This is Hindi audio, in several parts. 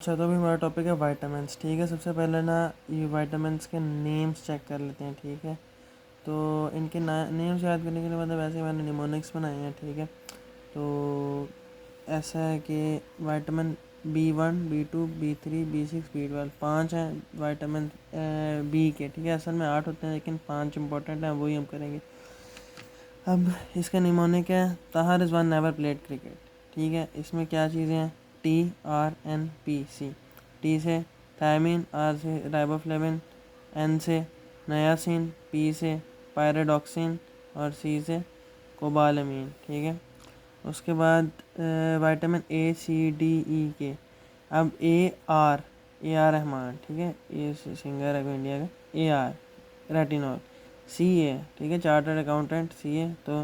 अच्छा, तो अभी हमारा टॉपिक है वाइटामिन्स। ठीक है, सबसे पहले ना ये वाइटामिन्स के नेम्स चेक कर लेते हैं। ठीक है, तो इनके नेम्स याद करने के लिए मतलब ऐसे मैंने निमोनिक्स बनाए हैं। ठीक है, तो ऐसा है कि vitamin B1, B2, B3, B6, B12 पाँच हैं वाइटामिन बी के। ठीक है, असल में 8 होते हैं लेकिन 5 इंपॉर्टेंट हैं, वही हम करेंगे। अब इसका निमोनिक है Tahir Rizwan never played cricket. ठीक है, इसमें क्या चीज़ें हैं? TRNPC। टी से थायमीन, आर से राइबोफ्लेविन, एन से नायासिन, पी से पायरोडॉक्सिन और सी से कोबालामीन। ठीक है, उसके बाद vitamin A C D E के। अब ए आर रहमान। ठीक है, ये सिंगर है कोई इंडिया का। रेटिनॉल। CA, ठीक है, चार्टर्ड अकाउंटेंट CA। तो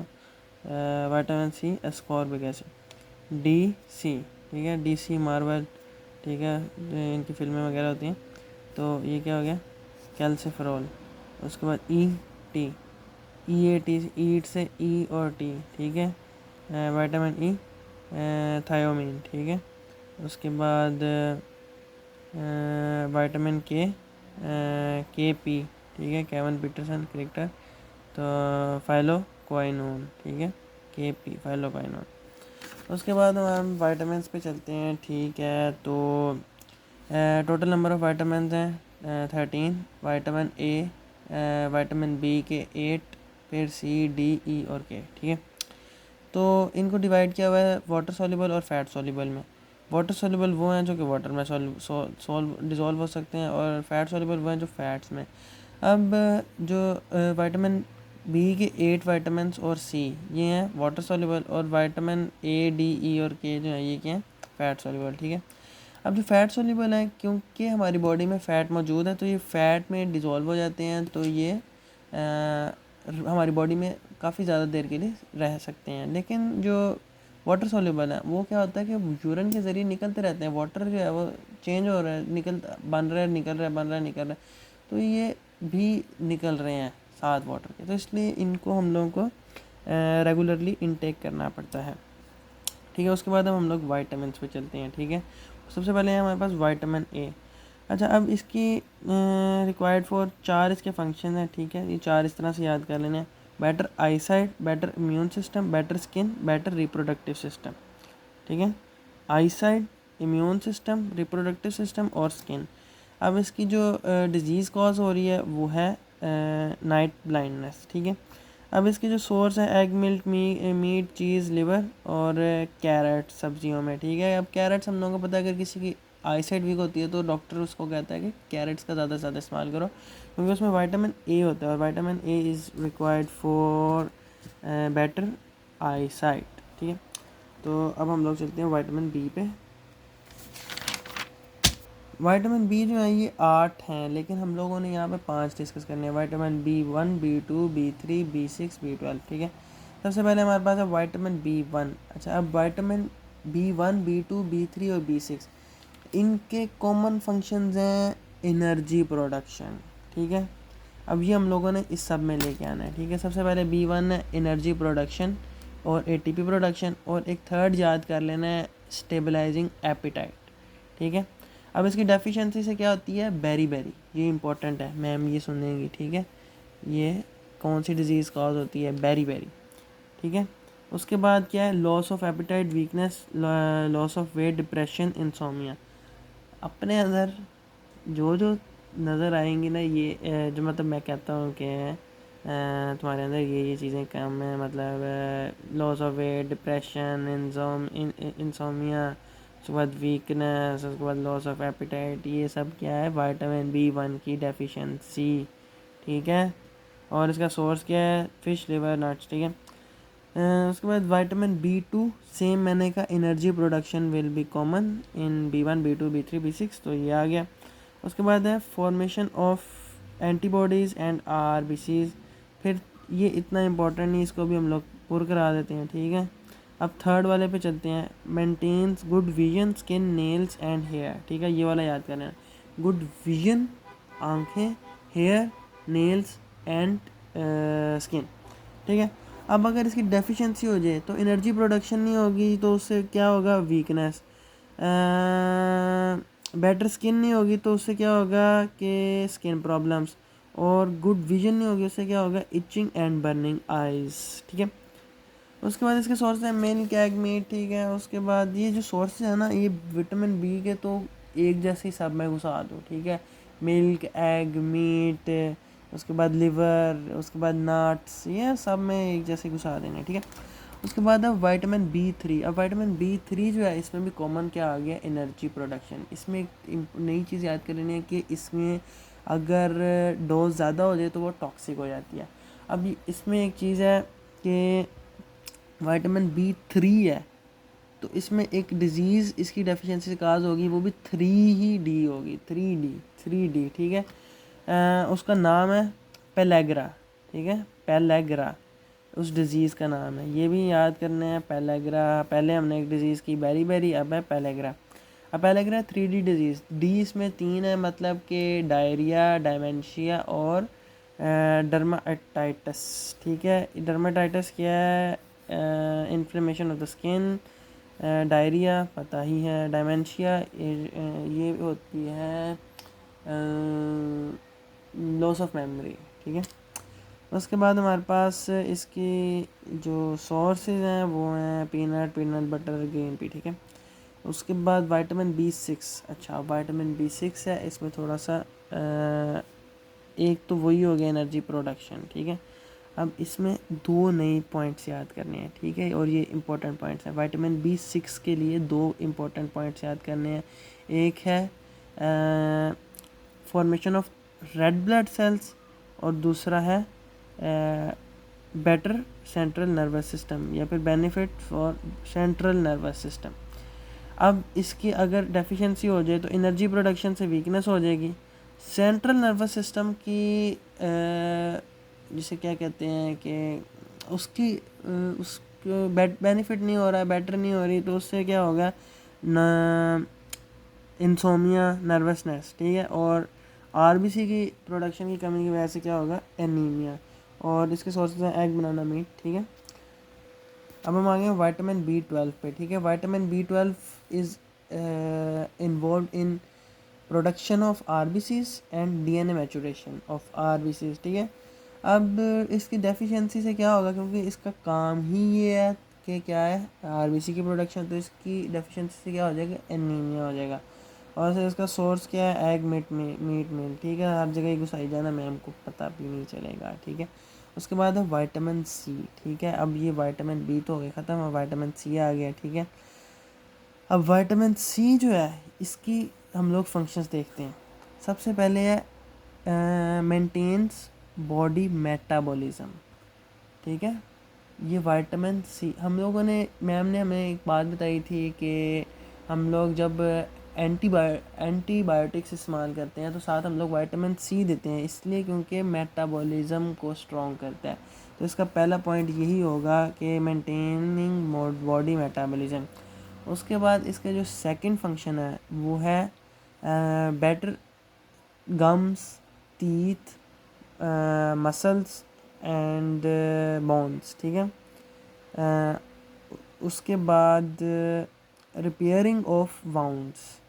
vitamin C ascorbic acid. DC, ठीक है, DC मार्वल। ठीक है, इनकी फिल्में वगैरह होती हैं। तो ये क्या हो गया? कैल्सिफेरॉल। उसके बाद ET, EAT, ईट से E और T। ठीक है, विटामिन E थायोमीन। ठीक है, उसके बाद विटामिन KP। ठीक है, केवन पीटरसन क्रिकेटर। तो फाइलोक्वाइनोन। ठीक है, KP फाइलोक्वाइनोन। उसके बाद हम विटामिन्स पे चलते हैं। ठीक है, तो टोटल नंबर ऑफ़ विटामिन्स हैं 13। विटामिन A, विटामिन B के 8, फिर C, D, E और K। ठीक है, तो इनको डिवाइड किया हुआ है वाटर सॉल्युबल और फैट सॉल्युबल में। वाटर सॉल्युबल वो हैं जो कि वाटर में डिज़ोल्व हो सकते हैं, और फैट सॉल्युबल वो हैं जो फैट्स में। अब जो विटामिन बी के 8 विटामिन्स और सी ये हैं वाटर सॉल्युबल, और विटामिन A, D, E और K जो हैं ये क्या हैं? Fat soluble. ठीक है, अब जो फैट सॉल्युबल है, क्योंकि हमारी बॉडी में फ़ैट मौजूद है तो ये फ़ैट में डिज़ोल्व हो जाते हैं, तो ये हमारी बॉडी में काफ़ी ज़्यादा देर के लिए रह सकते हैं। लेकिन जो वाटर सॉल्युबल है वो क्या होता है कि यूरिन के ज़रिए निकलते रहते हैं। वाटर जो है वो चेंज हो रहा है, बन रहा है, निकल रहा है, बन रहा है, निकल रहा है, तो ये भी निकल रहे हैं साथ वाटर के, तो इसलिए इनको हम लोगों को रेगुलरली इनटेक करना पड़ता है। ठीक है, उसके बाद अब हम लोग वाइटामिन्स पे चलते हैं। ठीक है, सबसे पहले है हमारे पास विटामिन A। अच्छा, अब इसकी रिक्वायर्ड फॉर 4 इसके फंक्शन हैं। ठीक है, ये 4 इस तरह से याद कर लेने हैं: better eyesight, better immune system, better skin, better reproductive system. ठीक है, eyesight, immune system, reproductive system और स्किन। अब इसकी जो डिजीज़ कॉज हो रही है वो है नाइट ब्लाइंडनेस। ठीक है, अब इसके जो सोर्स है एग मिल्क, मीट, चीज़, लिवर और कैरेट सब्जियों में। ठीक है, अब कैरेट्स हम लोगों को पता है, अगर किसी की आई साइट वीक होती है तो डॉक्टर उसको कहता है कि कैरेट्स का ज़्यादा से ज़्यादा इस्तेमाल करो, क्योंकि उसमें विटामिन A होता है, और vitamin A is required for better I site. ठीक है, तो अब हम लोग चलते हैं विटामिन B पे। विटामिन B जो है ये 8 हैं, लेकिन हम लोगों ने यहाँ पे 5 डिस्कस करने हैं: vitamin B1, B2, B3, B6, B12। ठीक है, सबसे पहले हमारे पास है विटामिन B1। अच्छा, अब विटामिन B1, B2, B3 और B6 इनके कॉमन फंक्शंस हैं एनर्जी प्रोडक्शन। ठीक है, अब ये हम लोगों ने इस सब में लेके आना है। ठीक है, सबसे पहले B1 है एनर्जी प्रोडक्शन और ATP प्रोडक्शन, और एक थर्ड याद कर लेना है स्टेबलाइजिंग एपिटाइट। ठीक है, अब इसकी डेफिशिएंसी से क्या होती है? बेरी बेरी, ये इंपॉर्टेंट है, मैम ये सुनेंगी। ठीक है, ये कौन सी डिजीज़ कॉज होती है? Beri beri. ठीक है, उसके बाद क्या है? Loss of appetite, weakness, loss of weight, depression, insomnia. अपने अंदर जो जो नज़र आएंगी ना, ये जो मतलब मैं कहता हूँ कि तुम्हारे अंदर ये चीज़ें कम हैं, मतलब loss of weight, depression, insomnia, उसके बाद वीकनेस, उसके बाद लॉस ऑफ एपिटाइट, ये सब क्या है? विटामिन B1 की डेफिशिएंसी। ठीक है, और इसका सोर्स क्या है? Fish, liver, nuts. ठीक है, उसके बाद विटामिन B2 सेम मैंने का energy production will be common in B1, B2, B3, B6, तो ये आ गया। उसके बाद है formation of antibodies and RBCs। फिर ये इतना इम्पोर्टेंट नहीं, इसको भी हम लोग पुर करा देते हैं। ठीक है, अब थर्ड वाले पे चलते हैं: maintains good vision, skin, nails and hair. ठीक है, ये वाला याद करना है। गुड विजन, आँखें, हेयर, नेल्स एंड स्किन। ठीक है, अब अगर इसकी डेफिशिएंसी हो जाए तो एनर्जी प्रोडक्शन नहीं होगी, तो उससे क्या होगा? वीकनेस। बेटर स्किन नहीं होगी तो उससे क्या होगा कि स्किन प्रॉब्लम्स, और गुड विजन नहीं होगी उससे क्या होगा, इचिंग एंड बर्निंग आइज़, ठीक है। उसके बाद इसके सोर्स है मिल्क, एग, मीट, ठीक है। उसके बाद ये जो सोर्स है ना, ये विटामिन बी के तो एक जैसे ही सब में घुसा दो, ठीक है। मिल्क, एग, मीट, उसके बाद लिवर, उसके बाद नट्स, ये सब में एक जैसे घुसा देंगे, ठीक है। उसके बाद अब विटामिन बी 3। अब विटामिन बी 3 जो है इसमें भी कॉमन क्या आ गया, एनर्जी प्रोडक्शन। इसमें एक नई चीज़ याद करनी है कि इसमें अगर डोज ज़्यादा हो जाए तो वो टॉक्सिक हो जाती है। अब इसमें एक चीज़ है कि विटामिन बी 3 है तो इसमें एक डिज़ीज़ इसकी डेफिशिएंसी से काज होगी, वो भी 3 ही डी होगी, 3D, ठीक है। उसका नाम है पेलेग्रा, ठीक है, पेलेग्रा उस डिज़ीज़ का नाम है। ये भी याद करने हैं, पेलेग्रा। पहले हमने एक डिज़ीज़ की बेरी बेरी, अब है पेलेग्रा। अब पेलेग्रा 3D डिज़ीज़, डी इसमें 3 है, मतलब कि डायरिया, डायमेंशिया और डर्माटाइटिस, ठीक है। डर्माटाइटिस क्या है, inflammation of the skin. Diarrhoea पता ही है। डायमेंशिया ये होती है लॉस ऑफ मेमोरी, ठीक है। उसके बाद हमारे पास इसकी जो सोर्सेज हैं वो हैं पीनट बटर, ग्रीन पी, ठीक है। उसके बाद विटामिन बी 6। अच्छा, विटामिन बी 6 है, इसमें थोड़ा सा एक तो वही हो गया एनर्जी प्रोडक्शन, ठीक है। अब इसमें दो नए पॉइंट्स याद करने हैं, ठीक है, और ये इंपॉर्टेंट पॉइंट्स हैं। विटामिन बी 6 के लिए दो इंपॉर्टेंट पॉइंट्स याद करने हैं। एक है formation of red blood cells, और दूसरा है बेटर सेंट्रल नर्वस सिस्टम, या फिर benefit for central nervous system. अब इसकी अगर डेफिशिएंसी हो जाए तो एनर्जी प्रोडक्शन से वीकनेस हो जाएगी। सेंट्रल नर्वस सिस्टम की जिसे क्या कहते हैं कि उसकी उसको बेनिफिट नहीं हो रहा है, बेटर नहीं हो रही, तो उससे क्या होगा न, इंसोमिया, नर्वसनेस, ठीक है। और आरबीसी की प्रोडक्शन की कमी की वजह से क्या होगा, एनीमिया। और इसके सोर्सेज हैं एग, बनाना, मीट, ठीक है। अब हम आ गए विटामिन बी 12 पे, ठीक है। Vitamin B 12 is involved in production of RBCs and DNA maturation of RBCs, ठीक है। अब इसकी डेफिशिएंसी से क्या होगा, क्योंकि इसका काम ही ये है कि क्या है, आरबीसी की प्रोडक्शन, तो इसकी डेफिशिएंसी से क्या हो जाएगा, एनीमिया हो जाएगा। और फिर इसका सोर्स क्या है, एग, मीट मिल, ठीक है। हर जगह ही घुसाई जाना, मैम को पता भी नहीं चलेगा, ठीक है। उसके बाद है विटामिन सी, ठीक है। अब ये विटामिन बी तो हो गया ख़त्म, अब विटामिन सी आ गया, ठीक है। अब विटामिन सी जो है इसकी हम लोग फंक्शंस देखते हैं। सबसे पहले है मेंटेन्स बॉडी मेटाबॉलिज्म, ठीक है। ये विटामिन सी हम लोगों ने, मैम ने हमें एक बात बताई थी कि हम लोग जब एंटीबायोटिक्स इस्तेमाल करते हैं तो साथ हम लोग विटामिन सी देते हैं, इसलिए क्योंकि मेटाबॉलिज्म को स्ट्रॉन्ग करता है। तो इसका पहला पॉइंट यही होगा कि मेंटेनिंग बॉडी मेटाबॉलिज्म। उसके बाद इसका जो सेकंड फंक्शन है वो है better gums, teeth, muscles and bones, ठीक है। उसके बाद रिपेयरिंग ऑफ वाउंड्स,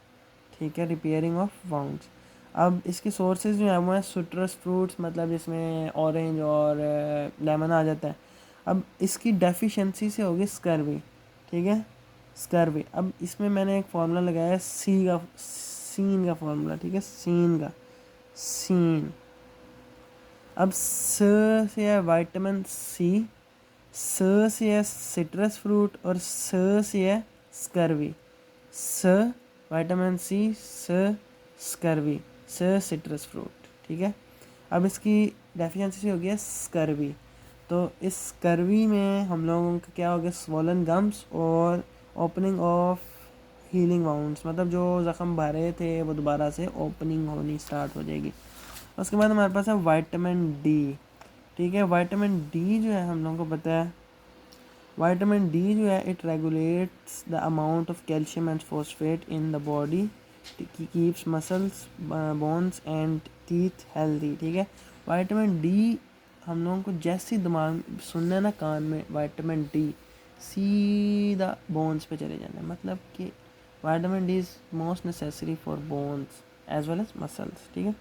ठीक है, रिपेयरिंग ऑफ वाउंड्स। अब इसके सोर्सेज जो हैं वो हैं सिट्रस फ्रूट्स, मतलब जिसमें ऑरेंज और लेमन आ जाता है। अब इसकी डेफिशिएंसी से होगी स्कर्वी, ठीक है, स्कर्वी। अब इसमें मैंने एक फार्मूला लगाया है सीन का फार्मूला, ठीक है, सीन। अब स से है विटामिन सी, स से है सिट्रस फ्रूट, और स से है स्कर्वी। स विटामिन सी, स स्कर्वी, स सिट्रस फ्रूट, ठीक है। अब इसकी डेफिशिएंसी से हो गया स्कर्वी। तो इस स्कर्वी में हम लोगों का क्या हो गया, स्वॉलन गम्स और ओपनिंग ऑफ हीलिंग वाउंड्स, मतलब जो ज़ख़म भरे थे वो दोबारा से ओपनिंग होनी स्टार्ट हो जाएगी। उसके बाद हमारे पास है विटामिन डी, ठीक है। विटामिन डी जो है हम लोगों को पता है, विटामिन डी जो है it regulates the amount of calcium and phosphate in the body, keeps muscles, bones and teeth healthy, ठीक है। विटामिन डी हम लोगों को जैसे दिमाग सुनना है ना कान में, विटामिन डी सीधा बोन्स पे चले जाना है, मतलब कि vitamin D is most necessary for bones as well as muscles, ठीक है,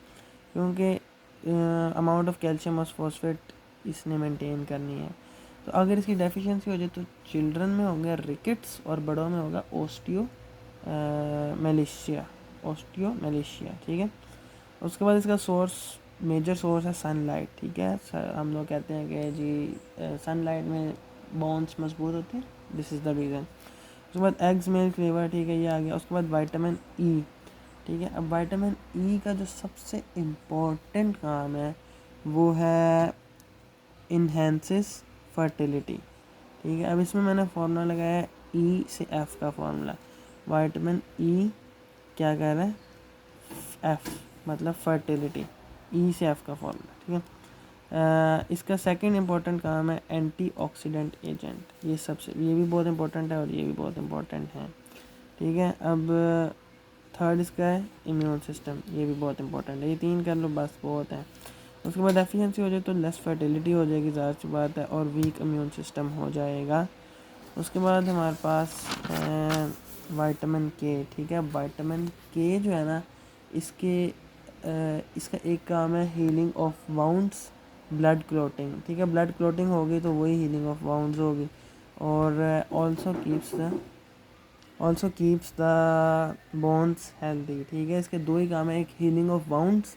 क्योंकि अमाउंट ऑफ कैल्शियम और फॉस्फेट इसने मेंटेन करनी है। तो अगर इसकी डेफिशिएंसी हो जाए तो चिल्ड्रन में हो गया रिकेट्स और बड़ों में होगा ओस्टियोमेलेशिया, ठीक है। उसके बाद इसका सोर्स, मेजर सोर्स है सनलाइट, ठीक है। हम लोग कहते हैं कि जी सनलाइट में बोन्स मजबूत होती है, दिस इज़ द रीज़न। उसके बाद एग्स मिल्क लीवर, ठीक है, ये आ गया। उसके बाद विटामिन ई, ठीक है। अब विटामिन ई का जो सबसे इम्पोर्टेंट काम है वो है इन्हेंसिस फर्टिलिटी, ठीक है। अब इसमें मैंने फार्मूला लगाया है ई से एफ का फार्मूला। विटामिन ई क्या कह रहा है, एफ मतलब फर्टिलिटी, ई से एफ का फार्मूला, ठीक है। इसका सेकंड इम्पोर्टेंट काम है एंटीऑक्सीडेंट एजेंट, ये भी बहुत इंपॉर्टेंट है और ये भी बहुत इंपॉर्टेंट है, ठीक है। अब थर्ड इसका है इम्यून सिस्टम, ये भी बहुत इंपॉर्टेंट है। ये 3 कर लो बस, बहुत है। उसके बाद डेफिशिएंसी हो जाए तो लेस फर्टिलिटी हो जाएगी, ज़ाहिर सी बात है, और वीक इम्यून सिस्टम हो जाएगा। उसके बाद हमारे पास विटामिन के, ठीक है। विटामिन के जो है ना, इसका एक काम है healing of wounds, blood clotting, ठीक है। ब्लड क्लॉटिंग होगी तो वही हीलिंग ऑफ वाउंड्स होगी। और also keeps the bones healthy, ठीक है। इसके 2 ही काम है, एक हीलिंग ऑफ वाउंड्स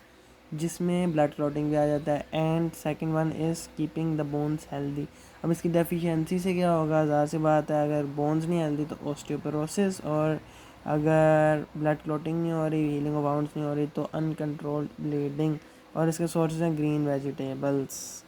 जिसमें ब्लड क्लॉटिंग भी आ जाता है, and second one is keeping the bones healthy. अब इसकी डेफिशिएंसी से क्या होगा, ज़ाहिर सी बात है, अगर बोन्स नहीं हेल्दी तो ऑस्टियोपोरोसिस, और अगर ब्लड क्लॉटिंग नहीं हो रही, हीलिंग ऑफ वाउंड्स नहीं हो रही तो अनकंट्रोल्ड ब्लीडिंग। और इसके सोर्सेज हैं ग्रीन वेजिटेबल्स।